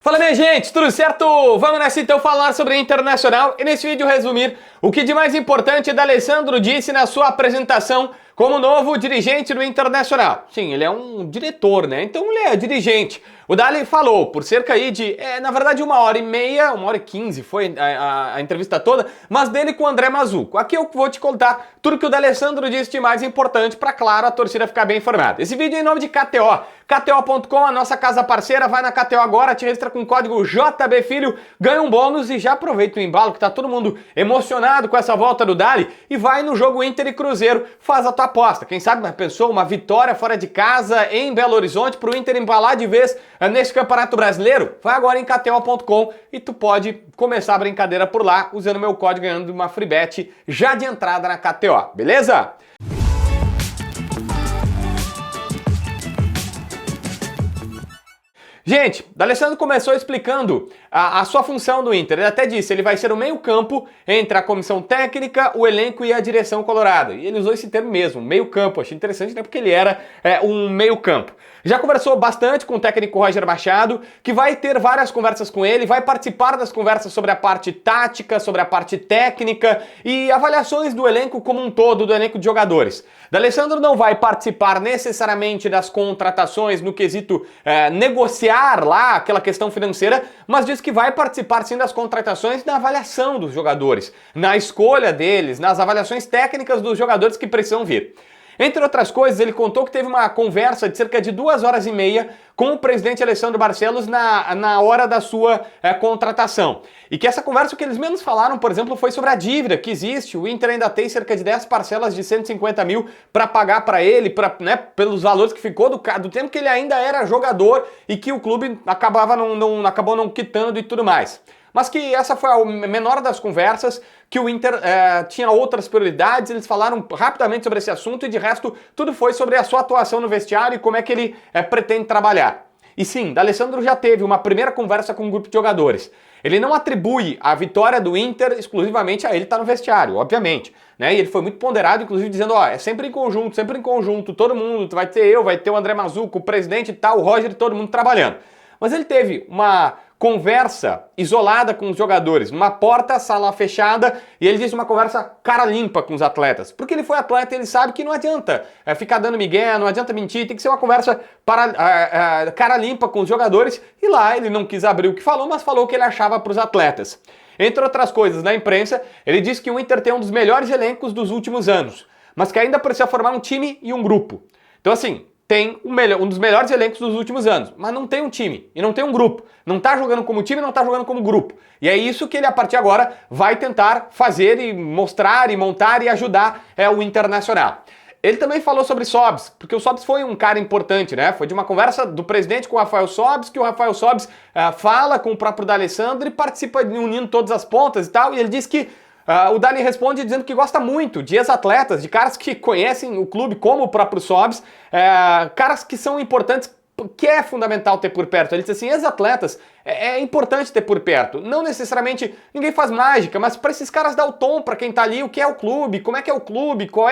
Fala minha gente, tudo certo? Vamos nessa então falar sobre Internacional e nesse vídeo resumir o que de mais importante D'Alessandro disse na sua apresentação como novo dirigente do Internacional. Sim, ele é um diretor, né? Então ele é dirigente. O Dali falou por cerca aí de, na verdade 1h30, 1h15 foi a entrevista toda, mas dele com o André Mazzucco. Aqui eu vou te contar tudo que o D'Alessandro disse de mais importante para, claro, a torcida ficar bem informada. Esse vídeo é em nome de KTO. KTO.com, a nossa casa parceira, vai na KTO agora, te registra com o código JBFilho, ganha um bônus e já aproveita o embalo que tá todo mundo emocionado com essa volta do Dali e vai no jogo Inter e Cruzeiro, faz a tua aposta. Quem sabe, pensou, uma vitória fora de casa em Belo Horizonte pro Inter embalar de vez nesse Campeonato Brasileiro? Vai agora em KTO.com e tu pode começar a brincadeira por lá usando meu código ganhando uma free bet já de entrada na KTO, beleza? Gente, D'Alessandro começou explicando a sua função do Inter. Ele até disse, ele vai ser o meio-campo entre a comissão técnica, o elenco e a direção colorada. E ele usou esse termo mesmo, meio-campo. Achei interessante, né? Porque ele era um meio-campo. Já conversou bastante com o técnico Roger Machado, que vai ter várias conversas com ele, vai participar das conversas sobre a parte tática, sobre a parte técnica e avaliações do elenco como um todo, do elenco de jogadores. D'Alessandro não vai participar necessariamente das contratações no quesito negociar lá aquela questão financeira, mas diz que vai participar sim das contratações na avaliação dos jogadores, na escolha deles, nas avaliações técnicas dos jogadores que precisam vir. Entre outras coisas, ele contou que teve uma conversa de cerca de 2h30 com o presidente Alessandro Barcelos na hora da sua contratação. E que essa conversa, o que eles menos falaram, por exemplo, foi sobre a dívida que existe. O Inter ainda tem cerca de 10 parcelas de 150 mil para pagar para ele, pelos valores que ficou do tempo que ele ainda era jogador e que o clube acabou não quitando e tudo mais. Mas que essa foi a menor das conversas, que o Inter tinha outras prioridades, eles falaram rapidamente sobre esse assunto e de resto tudo foi sobre a sua atuação no vestiário e como é que ele pretende trabalhar. E sim, D'Alessandro já teve uma primeira conversa com um grupo de jogadores. Ele não atribui a vitória do Inter exclusivamente a ele estar no vestiário, obviamente. Né? E ele foi muito ponderado, inclusive dizendo, é sempre em conjunto, todo mundo, vai ter eu, vai ter o André Mazzucco, o presidente e tal, o Roger e todo mundo trabalhando. Mas ele teve uma conversa isolada com os jogadores, numa porta, sala fechada, e ele disse uma conversa cara limpa com os atletas. Porque ele foi atleta e ele sabe que não adianta ficar dando migué, não adianta mentir, tem que ser uma conversa cara limpa com os jogadores, e lá ele não quis abrir o que falou, mas falou o que ele achava para os atletas. Entre outras coisas, na imprensa, ele disse que o Inter tem um dos melhores elencos dos últimos anos, mas que ainda precisa formar um time e um grupo. Então assim, tem um dos melhores elencos dos últimos anos, mas não tem um time e não tem um grupo. Não tá jogando como time, não tá jogando como grupo. E é isso que ele, a partir de agora, vai tentar fazer e mostrar e montar e ajudar o Internacional. Ele também falou sobre Sobis, porque o Sobis foi um cara importante, né? Foi de uma conversa do presidente com o Rafael Sobis, que o Rafael Sobis fala com o próprio D'Alessandro e participa unindo todas as pontas e tal, e ele diz que o Dali responde dizendo que gosta muito de ex-atletas, de caras que conhecem o clube como o próprio Sobis, caras que são importantes, que é fundamental ter por perto. Ele diz assim, ex-atletas é importante ter por perto. Não necessariamente, ninguém faz mágica, mas para esses caras dar o tom para quem tá ali, o que é o clube, como é que é o clube, qual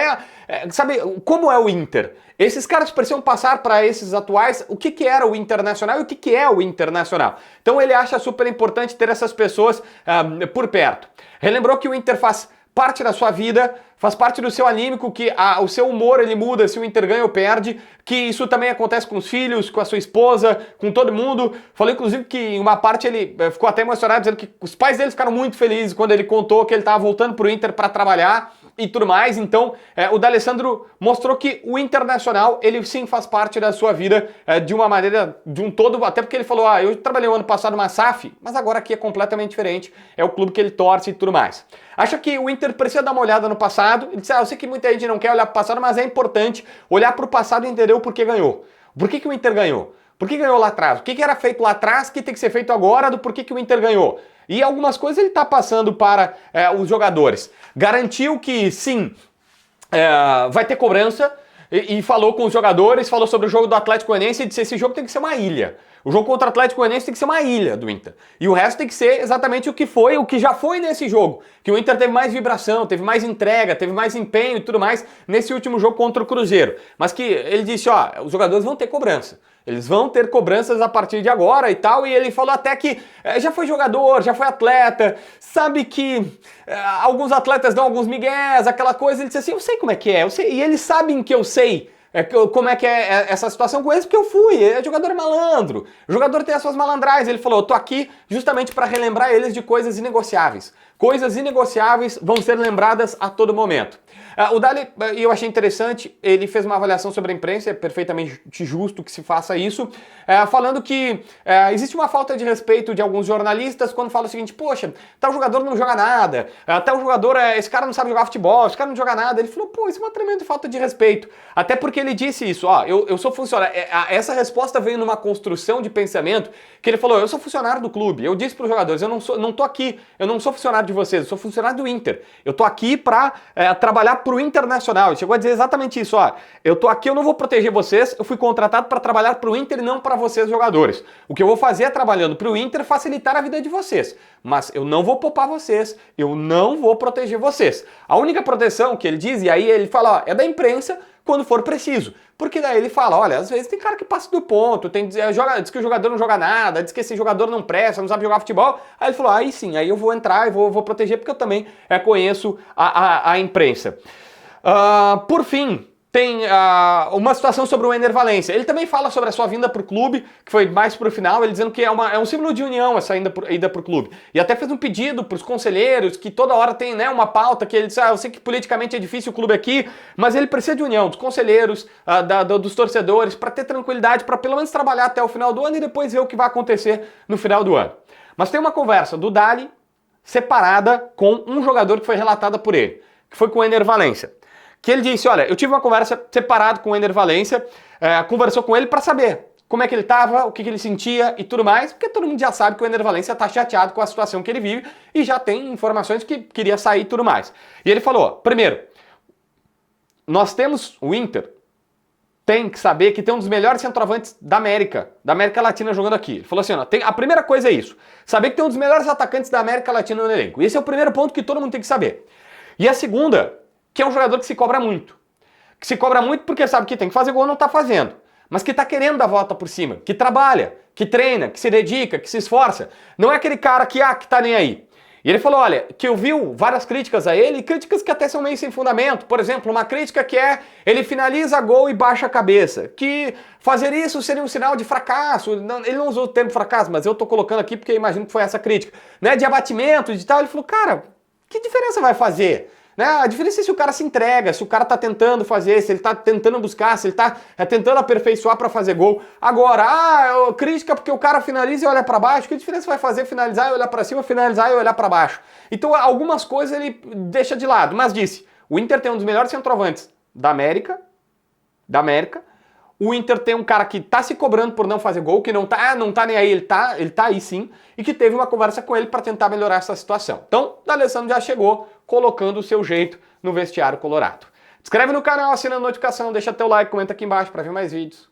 sabe, como é o Inter. Esses caras precisam passar para esses atuais o que era o Internacional e o que é o Internacional. Então ele acha super importante ter essas pessoas por perto. Relembrou que o Inter faz parte da sua vida, faz parte do seu anímico, que o seu humor ele muda se o Inter ganha ou perde, que isso também acontece com os filhos, com a sua esposa, com todo mundo. Falou inclusive que em uma parte ele ficou até emocionado, dizendo que os pais dele ficaram muito felizes quando ele contou que ele estava voltando para o Inter para trabalhar e tudo mais. Então o D'Alessandro mostrou que o Internacional, ele sim faz parte da sua vida de uma maneira, de um todo, até porque ele falou, eu trabalhei o ano passado numa SAF, mas agora aqui é completamente diferente, é o clube que ele torce e tudo mais. Acha que o Inter precisa dar uma olhada no passado. Ele disse, eu sei que muita gente não quer olhar para o passado, mas é importante olhar para o passado e entender o porquê ganhou. Por que o Inter ganhou? Por que ganhou lá atrás? O que era feito lá atrás que tem que ser feito agora do porquê que o Inter ganhou? E algumas coisas ele está passando para os jogadores. Garantiu que sim, vai ter cobrança e falou com os jogadores, falou sobre o jogo do Atlético Goianiense e disse, esse jogo tem que ser uma ilha. O jogo contra o Atlético Goianiense tem que ser uma ilha do Inter. E o resto tem que ser exatamente o que já foi nesse jogo. Que o Inter teve mais vibração, teve mais entrega, teve mais empenho e tudo mais nesse último jogo contra o Cruzeiro. Mas que ele disse, os jogadores vão ter cobrança. Eles vão ter cobranças a partir de agora e tal, e ele falou até que já foi jogador, já foi atleta, sabe que alguns atletas dão alguns migués, aquela coisa, ele disse assim, eu sei como é que é, eu sei, e eles sabem que eu sei como é que é essa situação com eles, porque eu fui, jogador é malandro, o jogador tem as suas malandragens, ele falou, eu tô aqui justamente para relembrar eles de coisas inegociáveis. Coisas inegociáveis vão ser lembradas a todo momento. O Daly, eu achei interessante, ele fez uma avaliação sobre a imprensa, é perfeitamente justo que se faça isso, falando que existe uma falta de respeito de alguns jornalistas quando falam o seguinte, poxa, tal jogador não joga nada, tal jogador, esse cara não sabe jogar futebol, esse cara não joga nada. Ele falou, pô, isso é uma tremenda falta de respeito. Até porque ele disse isso, ó, eu sou funcionário, essa resposta veio numa construção de pensamento que ele falou, eu sou funcionário do clube, eu disse para os jogadores, eu não tô aqui, eu não sou funcionário de vocês, eu sou funcionário do Inter, eu tô aqui para trabalhar pro Internacional. Ele chegou a dizer exatamente isso, ó, eu tô aqui, eu não vou proteger vocês, eu fui contratado para trabalhar pro Inter e não para vocês jogadores. O que eu vou fazer é trabalhando pro Inter facilitar a vida de vocês, mas eu não vou poupar vocês, eu não vou proteger vocês. A única proteção que ele diz, e aí ele fala, ó, é da imprensa quando for preciso. Porque daí ele fala, olha, às vezes tem cara que passa do ponto, diz que o jogador não joga nada, diz que esse jogador não presta, não sabe jogar futebol. Aí ele falou, aí sim, aí eu vou entrar e vou proteger, porque eu também conheço a imprensa. Por fim, tem uma situação sobre o Ener Valencia. Ele também fala sobre a sua vinda para o clube, que foi mais para o final, ele dizendo que é um símbolo de união essa ida para o clube. E até fez um pedido para os conselheiros, que toda hora tem, né, uma pauta, que ele disse, eu sei que politicamente é difícil o clube aqui, mas ele precisa de união, dos conselheiros, dos torcedores, para ter tranquilidade, para pelo menos trabalhar até o final do ano e depois ver o que vai acontecer no final do ano. Mas tem uma conversa do Daly separada com um jogador que foi relatada por ele, que foi com o Ener Valencia. Que ele disse, olha, eu tive uma conversa separada com o Ener Valencia, conversou com ele para saber como é que ele estava, o que ele sentia e tudo mais, porque todo mundo já sabe que o Ener Valencia está chateado com a situação que ele vive e já tem informações que queria sair e tudo mais. E ele falou, primeiro, nós temos o Inter, tem que saber que tem um dos melhores centroavantes da América Latina jogando aqui. Ele falou assim, ó, a primeira coisa é isso, saber que tem um dos melhores atacantes da América Latina no elenco. Esse é o primeiro ponto que todo mundo tem que saber. E a segunda, que é um jogador que se cobra muito. Que se cobra muito porque sabe que tem que fazer gol e não tá fazendo. Mas que tá querendo dar a volta por cima. Que trabalha, que treina, que se dedica, que se esforça. Não é aquele cara que tá nem aí. E ele falou, olha, que ouviu várias críticas a ele, críticas que até são meio sem fundamento. Por exemplo, uma crítica que ele finaliza gol e baixa a cabeça. Que fazer isso seria um sinal de fracasso. Ele não usou o termo fracasso, mas eu tô colocando aqui porque eu imagino que foi essa crítica. Né, de abatimento, de tal. Ele falou, cara, que diferença vai fazer? Né? A diferença é se o cara se entrega, se o cara tá tentando fazer, se ele tá tentando buscar, se ele tá tentando aperfeiçoar para fazer gol. Agora, crítica porque o cara finaliza e olha para baixo, que diferença vai fazer finalizar e olhar para cima, finalizar e olhar para baixo? Então, algumas coisas ele deixa de lado, mas disse, o Inter tem um dos melhores centroavantes da América, o Inter tem um cara que tá se cobrando por não fazer gol, que não tá nem aí, ele tá aí sim, e que teve uma conversa com ele para tentar melhorar essa situação. Então, o D'Alessandro já chegou colocando o seu jeito no vestiário colorado. Se inscreve no canal, assina a notificação, deixa teu like, comenta aqui embaixo para ver mais vídeos.